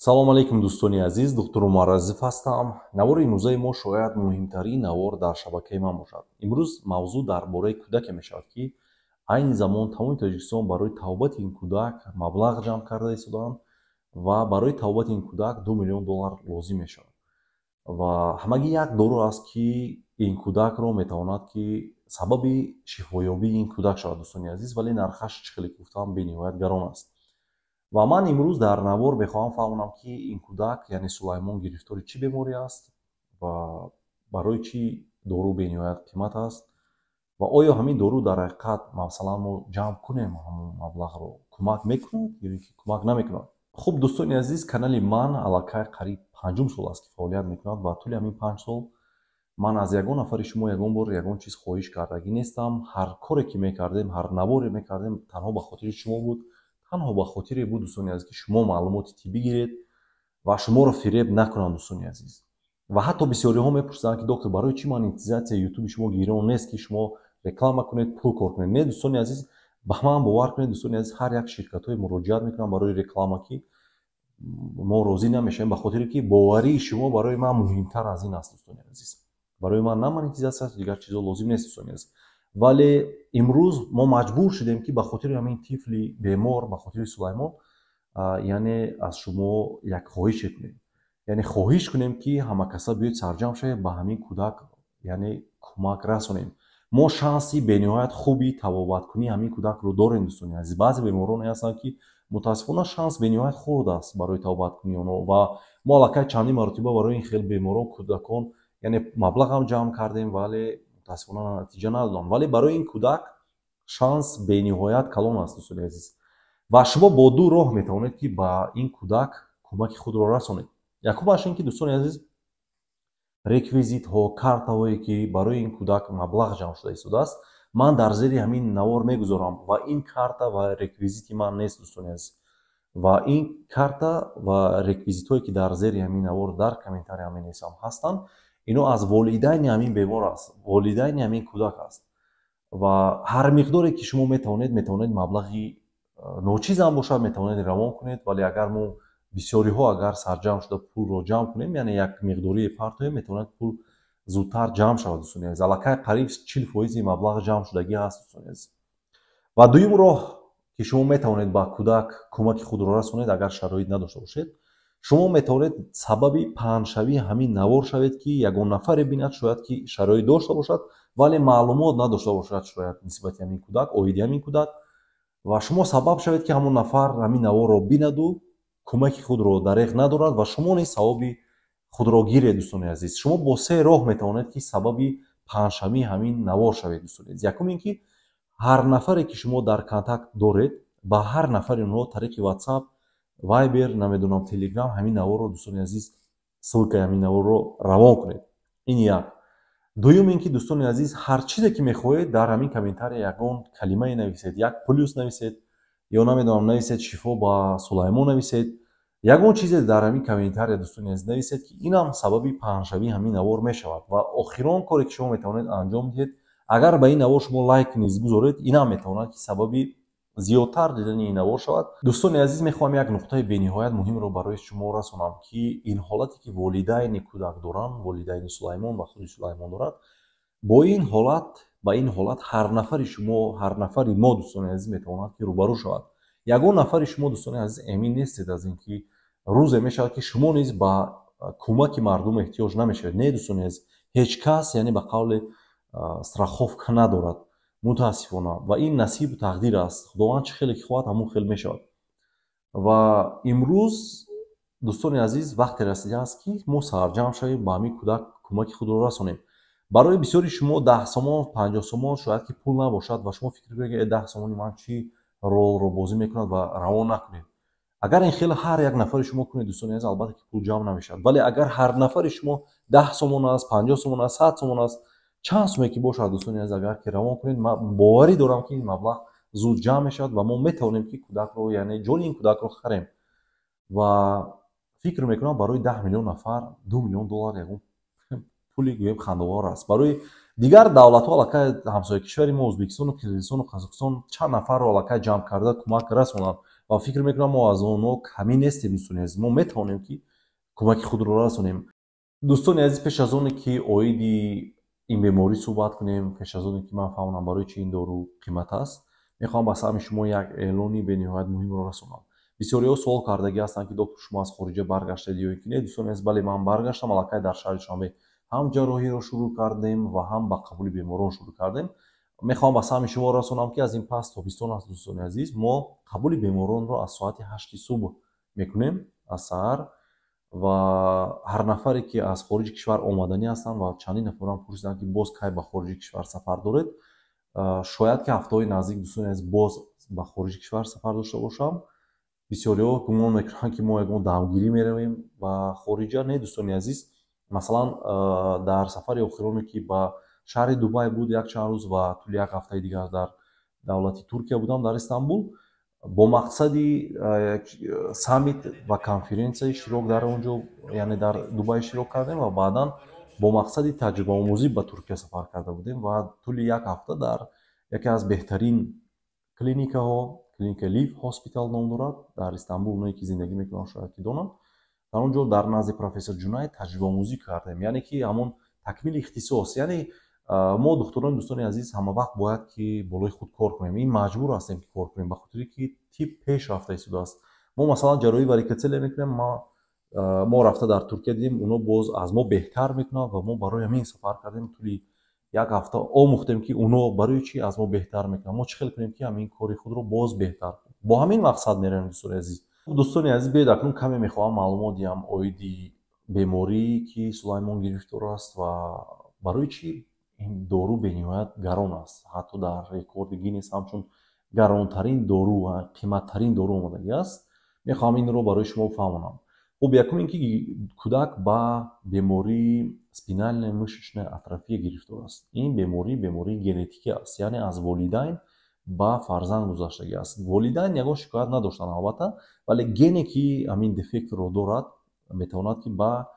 салом алейкум дӯстони азиз, доктор Умаразиф ҳастам. Навори имрӯзаи мо шояд муҳимтарин навор дар шабакаи ман бошад. Имрӯз мавзӯъ дар бораи кӯдаке мешавад, ки айни замон тамоми Тоҷикистон барои тавбати ин кӯдак маблағ ҷамъ карда истоданд ва барои тавбати ин кӯдак $2 миллион лозим мешавад. Ва ҳамагӣ як дору аст, ки ин кӯдакро метавонад ки сабаби шифоёбии ин кӯдак шавад дӯстони азиз, вале нархаш чӣ хеле гуфтам бениҳоят гарон аст. Ва ман имрӯз дар навор мехоҳам фаҳмонам, ки ин кӯдак яъне Сулаймон гирифтори чӣ беморӣ аст ва барои чӣ дору бениҳоят қимат аст ва оё ҳамин дору дар ҳақиқат масалан мо ҷамъ кунем ҳамон маблағро кӯмак мекунад ё ки кӯмак намекунад. Хуб дӯстони азиз, канали ман аллакай қариб 5 сол аст ки фаъолият мекунад ва тӯли ҳамин 5 сол ман аз ягон нафари шумо ягон бор ягон чиз хоҳиш кардагӣ нестам. Ҳар коре ки мекардем, ҳар наворе мекардем, танҳо ба хотири шумо буд. танҳо ба хотире буд дӯстони азиз, ки шумо маълумоти тиббӣ гиред ва шуморо фиреб накунанд дӯстони азиз. Ва ҳатто бисёриҳо мепурсиданд, ки доктор барои чӣ монетизатсияи ютуби шумо гирон нест, ки шумо реклама кунед, пул кор кунед. Не дӯстони азиз, ба ман бовар кунед дӯстони азиз, ҳар як ширкатҳое муроҷиат мекунанд барои реклама, ки мо розӣ намешавем, ба хотире ки боварии шумо барои ман муҳимтар аз ин аст дӯстони азиз. Барои ман на монетизатсия, дигар чизо лозим нест дӯстони азиз. вале имрӯз мо маҷбур шудем, ки ба хотири ҳамин тифли бемор, ба хотири Сулаймон, яъне аз шумо як хоҳише кунем. яъне хоҳиш кунем, ки ҳамакаса биёед сарҷамъ шавед ба ҳамин кӯдак яъне кӯмак расонем. Мо шанси бениҳоят хуби табобаткунии ҳамин кӯдакро дорем дӯстони азиз. баъзе бемороне ҳастанд, ки мутаассифона шанс бениҳоят хурд аст барои табобаткунии онҳо ва мо аллакай чандин маротиба барои ин хел беморон, кӯдакон яъне маблағам ҷамъ кардем, вале мутаассифона натиҷа надоданд. вале барои ин кӯдак шанс бениҳоят калон аст дӯстони азиз. ва шумо бо ду роҳ метавонед, ки ба ин кӯдак кӯмаки худро расонед. якумаш ин ки дӯстони азиз, реквизитҳо, картаҳое ки барои ин кӯдак маблағ ҷамъ шуда истодааст, ман дар зери ҳамин навор мегузорам ва ин карта ва реквизити ман нест дӯстони азиз. ва ин карта ва реквизитҳое ки дар зери ҳамин навор дар комментария менависам ҳастанд, ино аз волидайни ҳамин бемор аст, волидайни ҳамин кӯдак аст. ва ҳар миқдоре ки шумо метавонед маблағи ночизам бошад, метавонед равон кунед, вале агар мо бисёриҳо агар сарҷамъ шуда пулро ҷамъ кунем, яъне як миқдорие партоем, метавонад пул зудтар ҷамъ шавад дӯстони азиз. аллакай қариб 40% маблағ ҷамъ шудагӣ ҳаст дӯстони азиз. ва дуюм роҳ ки шумо метавонед ба кӯдак кӯмаки худро расонед, агар шароит надошта бошед, шумо метавонед сабаби паҳншавии ҳамин навор шавед, ки ягон нафаре бинад, шояд ки шароит дошта бошад, вале маълумот надошта бошад шояд нисбати ҳамин кӯдак, оиди ҳамин кӯдак, ва шумо сабаб шавед, ки ҳамон нафар ҳамин наворро бинаду кӯмаки худро дареғ надорад ва шумо низ савоби худро гиред дӯстони азиз. шумо бо се роҳ метавонед, ки сабаби паҳншавии ҳамин навор шавед дӯстони азиз. якум ин ки ҳар нафаре ки шумо дар контакт доред, ба ҳар нафари онҳо тариқи WhatsApp, Viber, намедонам Telegram ҳамин наворро дӯстони азиз, ссилкаи ҳамин наворро равон кунед. ин як. дуюм ин ки дӯстони азиз, ҳар чизе ки мехоҳед дар ҳамин комментария ягон калимае нависед, як плюс нависед ё намедонам нависед шифо ба Сулаймон нависед, ягон чизе дар ҳамин комментария дӯстони азиз нависед, ки инам сабаби паҳншавии ҳамин навор мешавад. ва охирон коре ки шумо метавонед анҷом диҳед, агар ба ин навор шумо лайк низ гузоред, инам метавонад ки сабаби зиёдтар дидани ин навор шавад. дӯстони азиз, мехоҳам як нуқтаи бениҳоят муҳимро барои шумо расонам, ки ин ҳолате ки волидайни кӯдак доранд, волидайни Сулаймон ва худи Сулаймон дорад, бо ин ҳолат, ба ин ҳолат ҳар нафари шумо, ҳар нафари мо дӯстони азиз метавонад ки рӯбарӯ шавад. ягон нафари шумо дӯстони азиз эмин нестед аз ин ки рӯзе мешавад ки шумо низ ба кӯмаки мардум эҳтиёҷ намешавед. Не дӯстони азиз, ҳеҷ кас яъне ба қавли страховка надорад, мутаассифона, ва ин насибу тақдир аст. худованд чӣ хеле ки хоҳад ҳамон хел мешавад. ва имрӯз дӯстони азиз вақте расидааст, ки мо сарҷамъ шавем ба ҳамин кӯдак кӯмаки худро расонем. барои бисёри шумо 10 сомон, 50 сомон шояд ки пул набошад ва шумо фикр кунед, ки 10 сомони ман чӣ ролро бозӣ мекунад ва равон накунед. агар ин хел ҳар як нафари шумо кунед дӯстони азиз, албатта ки пул ҷамъ намешавад. вале агар ҳар нафари шумо 10 сомон аст, 50 сомон аст, 100 сомон аст, чанд суме ки бошад дӯстони азиз, агар ки равон кунед, ман боварӣ дорам, ки ин маблағ зуд ҷамъ мешавад ва мо метавонем ки кӯдакро, яъне ҷони ин кӯдакро харем. ва фикр мекунам барои 10 миллион нафар $2 миллион ягон пули гӯем хандовар аст. барои дигар давлатҳо, аллакай ҳамсояи кишвари мо Ӯзбекистону Қирғизистону Қазоқистон чанд нафарро аллакай ҷамъ карда кӯмак расонанд. ва фикр мекунам мо аз онҳо камӣ нестем. дӯстони азиз, мо метавонем ки кӯмаки худро расонем. дӯстони азиз, пеш аз оне ки оиди ин беморӣ суҳбат кунем, пеш аз оне ки ман фаҳмонам барои чӣ ин дору қимат аст, мехоҳам ба саҳми шумо як эълони бениҳоят муҳимро расонам. бисёриҳо суол кардагӣ ҳастанд ки доктор шумо аз хориҷа баргаштед ё ин ки не. дӯстони азиз, бале ман баргаштам, аллакай дар шаҳри Душанбе ҳам ҷарроҳиро шурӯъ кардем ва ҳам ба қабули беморон шурӯъ кардем. мехоҳам ба саҳми шумо расонам ки аз ин пас тобистон аст. дӯстони азиз, мо қабули беморонро аз соати 8 субҳ мекунем аз саҳар, ва ҳар нафаре ки аз хориҷи кишвар омаданӣ ҳастанд ва чандин нафарам пурсиданд ки боз кай ба хориҷи кишвар сафар доред, шояд ки ҳафтаҳои наздик дӯстони азиз боз ба хориҷи кишвар сафар дошта бошам. бисёриҳо гумон мекунанд ки мо ягон давгирӣ меравем ба хориҷа. Не дӯстони азиз, масалан дар сафари охироне ки ба шаҳри Дубай буд як чанд рӯз ва тӯли як ҳафтаи дигар дар давлати Туркия будам, дар Истанбул, бо мақсади саммит ва конференсияи иштирок дар он ҷо, яъне дар Дубай иштирок кардем ва баъдан бо мақсади таҷрибаомӯзӣ ба Туркия сафар карда будем ва тӯли як ҳафта дар яке аз беҳтарин клиникаҳо, клиника Liv Hospital ном дорад дар Истанбул. онҳое ки зиндагӣ мекунанд шояд ки донанд. дар он ҷо дар назди профессор Ҷунайд таҷрибаомӯзӣ кардем, яъне ки ҳамон такмили ихтисос. яъне мо духтурони дӯстони азиз ҳама вақт бояд ки болои худ кор кунем. ин маҷбур ҳастем ки кор кунем, ба хотире ки тиб пешрафта истодааст. мо масалан ҷарроҳии варикоцелия мекунем, мо рафта дар Туркия дидем онҳо боз аз мо беҳтар мекунанд ва мо барои ҳамин сафар кардем. тӯли як ҳафта омӯхтем ки онҳо барои чӣ аз мо беҳтар мекунанд, мо чӣ хел кунем ки ҳамин кори худро боз беҳтар кунем. бо ҳамин мақсад меравем. дӯстони азиз, биёед акнун каме мехоҳам маълумот диҳам оиди бемории ки Сулаймон гирифтор аст ва барои чӣ ин дору бениҳоят гарон аст. ҳатто дар рекорди Гиннес ҳамчун гаронтарин дору ва қиматтарин дору омадагӣ аст. мехоҳам инро барои шумо фаҳмонам. хуб, якум ин ки кӯдак ба бемории спинальная мышечная атрофия гирифтор аст. ин бемории генетикӣ аст, яъне аз волидайн ба фарзанд гузаштагӣ аст. волидайн ягон шикоят надоштанд албатта, вале гене ки ҳамин дефектро дорад метавонад ки ба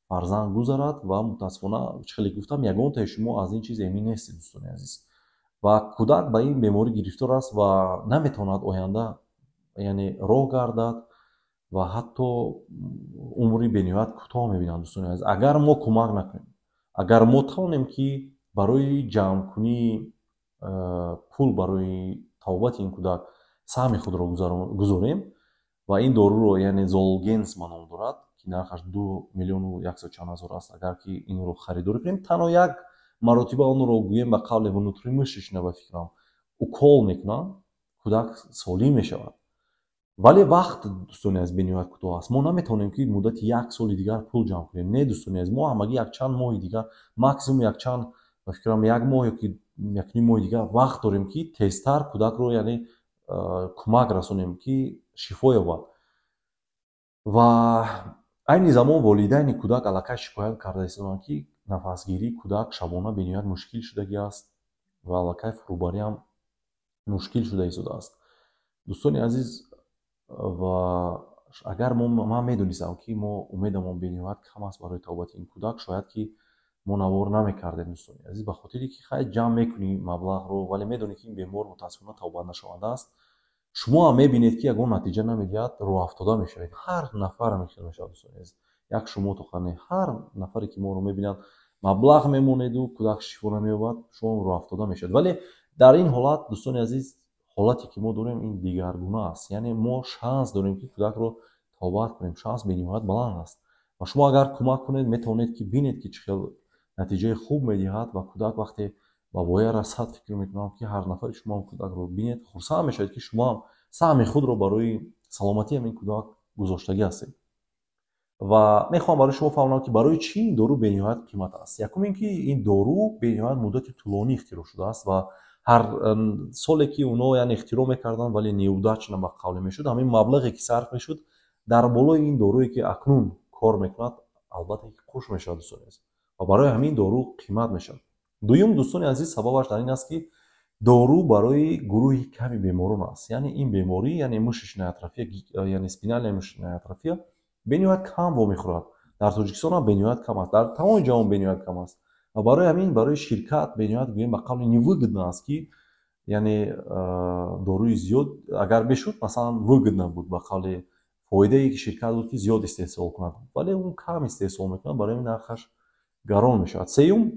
фарзанд гузарад ва мутаассифона чӣ хеле гуфтам, ягонтаи шумо аз ин чиз эмин нестед. дӯстони азиз, ва кӯдак ба ин беморӣ гирифтор аст ва наметавонад оянда яъне роҳ гардад ва ҳатто умри бениҳоят кӯтоҳ мебинад. дӯстони азиз, агар мо кӯмак накунем, агар мо тавонем ки барои ҷамъкунии пул барои табобати ин кӯдак саҳми худро гузорем ва ин доруро, яъне Zolgens ба ном дорад, ки нархаш 2 миллиону 100 чанд ҳазор аст, агар ки инро харидорӣ кунем, танҳо як маротиба онро гӯем ба қавле внутримышечная, ба фикрам укол мекунам, кӯдак солим мешавад. вале вақт, дӯстони азиз, бениҳоят кӯтоҳ аст. мо наметавонем ки муддати як соли дигар пул ҷамъ кунем. Не дӯстони азиз, мо ҳамагӣ якчанд моҳи дигар, максимум якчанд, ба фикрам як моҳ ёки якним моҳи дигар вақт дорем ки тезтар кӯдакро, яъне кӯмак расонем ки шифо ёбад. ва айни замон волидайни кӯдак аллакай шикоят карда истоданд ки нафасгирии кӯдак шабона бениҳоят мушкил шудагӣ аст ва аллакай фурӯбарӣ ҳам мушкил шуда истодааст. дӯстони азиз, ва агар ман медонистам ки мо умедамон бениҳоят кам аст барои табобати ин кӯдак, шояд ки мо навор намекардем. дӯстони азиз, ба хотире ки хай ҷамъ мекунӣ маблағро, вале медонӣ ки ин бемор мутаассифона табобатнашаванда аст. шумо ҳам мебинед ки ягон натиҷа намедиҳад, роҳафтода мешавед. ҳар нафар ҳамин мешавад. дӯстони азиз, як шумо тоқа не, ҳар нафаре ки моро мебинад маблағ мемонеду кӯдак шифо намеёбад, шумо роҳафтода мешавед. вале дар ин ҳолат, дӯстони азиз, ҳолате ки мо дорем ин дигаргуна аст. яъне мо шанс дорем ки кӯдакро табобат кунем. шанс бениҳоят баланд аст ва шумо агар кӯмак кунед, метавонед ки бинед ки чӣ хел натиҷаи хуб медиҳад ва кӯдак вақте ба воя расад, фикр мекунам ки ҳар нафари шумо ҳам кӯдакро бинед, хурсанд мешавед ки шумо ҳам саҳми худро барои саломатии ҳамин кӯдак гузоштагӣ ҳастед. ва мехоҳам барои шумо фаҳмонам ки барои чӣ ин дору бениҳоят қимат аст. якум ин ки ин дору бениҳоят муддати тӯлонӣ ихтироъ шудааст ва ҳар соле ки онҳо яъне ихтироъ мекарданд, вале неудачно ба қавле мешуд, ҳамин маблағе ки сарф мешуд дар болои ин доруе ки акнун кор мекунад, албатта ки хуш мешавад. дӯстони азиз, ва барои ҳамин дору қимат мешавад. дуюм, дӯстони азиз, сабабаш дар ин аст ки дору барои гурӯҳи ками беморон аст. яъне ин беморӣ, яъне мышечная атрофия, яъне спинальная мышечная атрофия бениҳоят кам вомехӯрад. дар Тоҷикистон ҳам бениҳоят кам аст, дар тамоми ҷаҳон бениҳоят кам аст. ва барои ҳамин, барои ширкат бениҳоят гӯем ба қавли невыгодно аст ки яъне дорӯи зиёд агар бишуд масалан выгодно буд ба қавли фоидае ки ширкат буд ки зиёд истеҳсол кунад, вале он кам истеҳсол мекунад, барои ин нархаш гарон мешавад. Сеюм,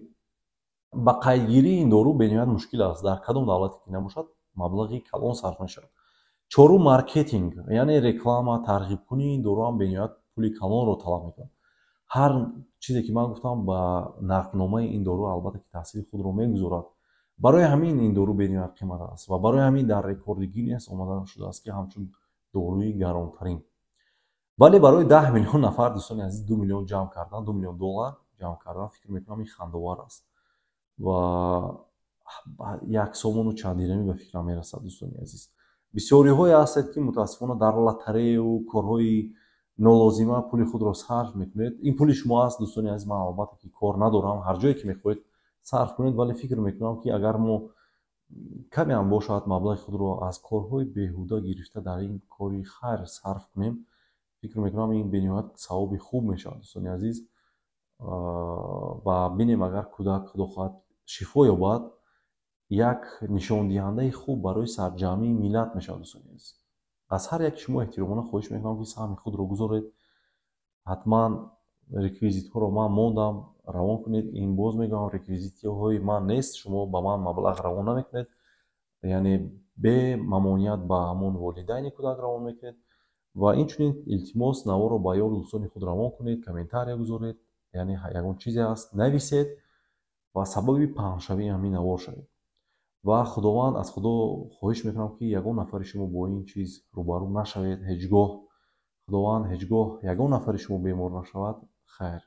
ба қайдгирии ин дору бениҳоят мушкил аст. Дар кадом давлате ки набошад маблағи калон сарф мешавад. Чорум маркетинг, яъне реклама, тарғибкунии ин доруам бениҳоят пули калонро талаб мекунад. ҳар чизе ки ман гуфтам ба нархномаи ин дору албатта ки таъсири худро мегузорад. барои ҳамин ин дору бениҳоят қимат аст ва барои ҳамин дар рекорди Гиннес омада шудааст ки ҳамчун доруи гаронтарин. вале барои 10 миллион нафар дӯстони азиз 2 миллион ҷамъ кардан, $2 миллион ҷамъ кардан фикр мекунам ин хандовар аст ва як сомону чанд дирҳамӣ ба фикрам мерасад. дӯстони азиз, бисёриҳое ҳастед ки мутаассифона дар лотареяу корҳои нолозима пули худро сарф мекунед. ин пули шумо аст дӯстони азиз. Ман албатта ки кор надорам, ҳар ҷое ки мехоҳед сарф кунед, вале фикр мекунам ки агар мо камеам бошад маблағи худро аз корҳои беҳуда гирифта дар ин кори хайр сарф кунем, фикр мекунам ин бениҳоят савоби хуб мешавад. дӯстони азиз, ва бинем агар кӯдак худо хоҳад шифо ёбад, як нишондиҳандаи хуб барои сарҷамъии миллат мешавад. дӯстони азиз, аз ҳар яки шумо эҳтиромона хоҳиш мекунам ки саҳми худро гузоред. ҳатман реквизитҳоро ман мондам, равон кунед. ин боз мегӯям, реквизитҳои ман нест, шумо ба ман маблағ равон намекунед, яъне бе мамоният ба ҳамон волидайни кӯдак равон мекунед. ва инчунин илтимос наворро ба ёри дӯстони худ равон кунед, комментария гузоред, яъне ягон чизе аст нависед ва сабаби паҳншавии ҳамин навор шавед. ва худованд аз худо хоҳиш мекунам ки ягон нафари шумо бо ин чиз рӯбарӯ нашавед ҳеҷ гоҳ. худованд ҳеҷ гоҳ ягон нафари шумо бемор нашавад. хайр.